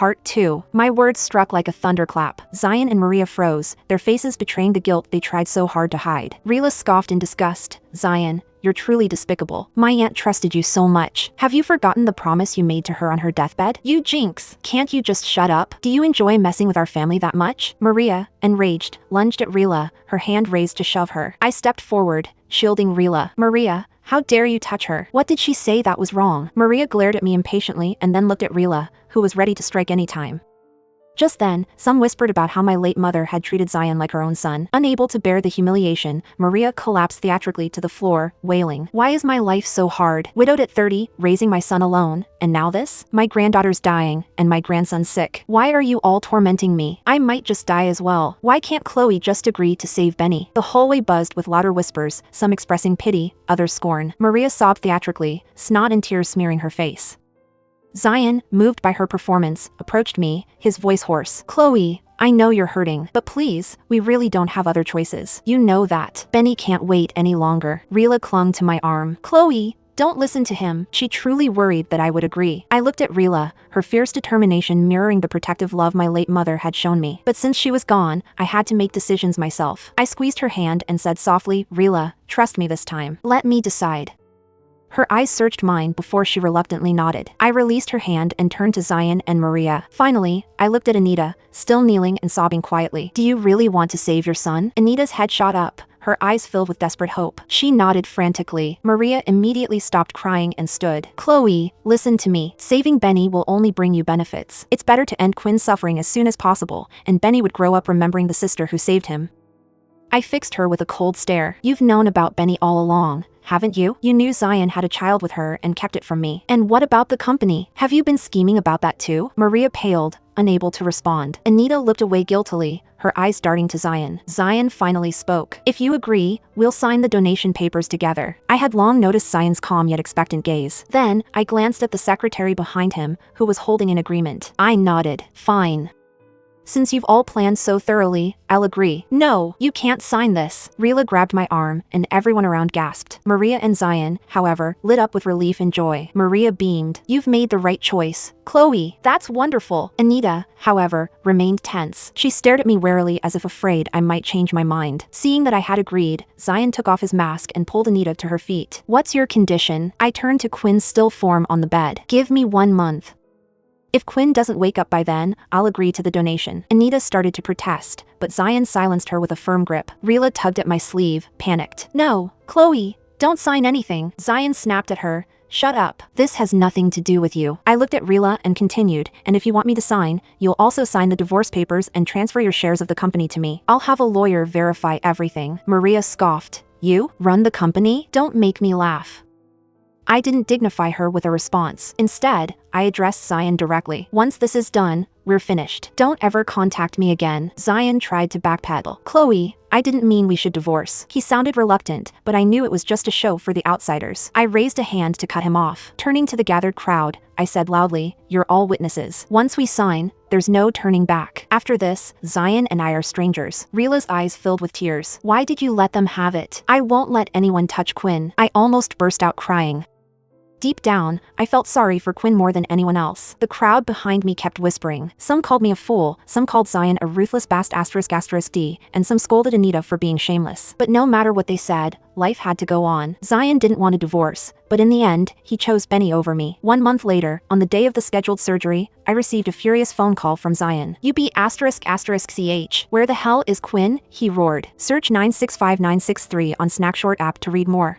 Part 2. My words struck like a thunderclap. Zion and Maria froze, their faces betraying the guilt they tried so hard to hide. Rila scoffed in disgust. Zion, you're truly despicable. My aunt trusted you so much. Have you forgotten the promise you made to her on her deathbed? You jinx! Can't you just shut up? Do you enjoy messing with our family that much? Maria, enraged, lunged at Rila, her hand raised to shove her. I stepped forward, shielding Rila. Maria, how dare you touch her? What did she say that was wrong? Maria glared at me impatiently and then looked at Rila, who was ready to strike any time. Just then, some whispered about how my late mother had treated Zion like her own son. Unable to bear the humiliation, Maria collapsed theatrically to the floor, wailing. Why is my life so hard? Widowed at 30, raising my son alone, and now this? My granddaughter's dying, and my grandson's sick. Why are you all tormenting me? I might just die as well. Why can't Chloe just agree to save Benny? The hallway buzzed with louder whispers, some expressing pity, others scorn. Maria sobbed theatrically, snot and tears smearing her face. Zion, moved by her performance, approached me, his voice hoarse. Chloe, I know you're hurting, but please, we really don't have other choices. You know that. Benny can't wait any longer. Rila clung to my arm. Chloe, don't listen to him. She truly worried that I would agree. I looked at Rila, her fierce determination mirroring the protective love my late mother had shown me. But since she was gone, I had to make decisions myself. I squeezed her hand and said softly, Rila, trust me this time. Let me decide. Her eyes searched mine before she reluctantly nodded. I released her hand and turned to Zion and Maria. Finally, I looked at Anita, still kneeling and sobbing quietly. Do you really want to save your son? Anita's head shot up, her eyes filled with desperate hope. She nodded frantically. Maria immediately stopped crying and stood. Chloe, listen to me. Saving Benny will only bring you benefits. It's better to end Quinn's suffering as soon as possible, and Benny would grow up remembering the sister who saved him. I fixed her with a cold stare. You've known about Benny all along, haven't you? You knew Zion had a child with her and kept it from me. And what about the company? Have you been scheming about that too? Maria paled, unable to respond. Anita looked away guiltily, her eyes darting to Zion. Zion finally spoke. If you agree, we'll sign the donation papers together. I had long noticed Zion's calm yet expectant gaze. Then, I glanced at the secretary behind him, who was holding an agreement. I nodded. Fine. Since you've all planned so thoroughly, I'll agree. No, you can't sign this. Rila grabbed my arm, and everyone around gasped. Maria and Zion, however, lit up with relief and joy. Maria beamed. You've made the right choice. Chloe, that's wonderful. Anita, however, remained tense. She stared at me warily as if afraid I might change my mind. Seeing that I had agreed, Zion took off his mask and pulled Anita to her feet. What's your condition? I turned to Quinn's still form on the bed. Give me 1 month. If Quinn doesn't wake up by then, I'll agree to the donation. Anita started to protest, but Zion silenced her with a firm grip. Rila tugged at my sleeve, panicked. No, Chloe, don't sign anything. Zion snapped at her. Shut up. This has nothing to do with you. I looked at Rila and continued, and if you want me to sign, you'll also sign the divorce papers and transfer your shares of the company to me. I'll have a lawyer verify everything. Maria scoffed. You? Run the company? Don't make me laugh. I didn't dignify her with a response. Instead, I addressed Zion directly. Once this is done, we're finished. Don't ever contact me again. Zion tried to backpedal. Chloe, I didn't mean we should divorce. He sounded reluctant, but I knew it was just a show for the outsiders. I raised a hand to cut him off. Turning to the gathered crowd, I said loudly, you're all witnesses. Once we sign, there's no turning back. After this, Zion and I are strangers. Rila's eyes filled with tears. Why did you let them have it? I won't let anyone touch Quinn. I almost burst out crying. Deep down, I felt sorry for Quinn more than anyone else. The crowd behind me kept whispering. Some called me a fool, some called Zion a ruthless bastard ***D, and some scolded Anita for being shameless. But no matter what they said, life had to go on. Zion didn't want a divorce, but in the end, he chose Benny over me. 1 month later, on the day of the scheduled surgery, I received a furious phone call from Zion. ***CH. Where the hell is Quinn? He roared. Search 965963 on SnackShort App to read more.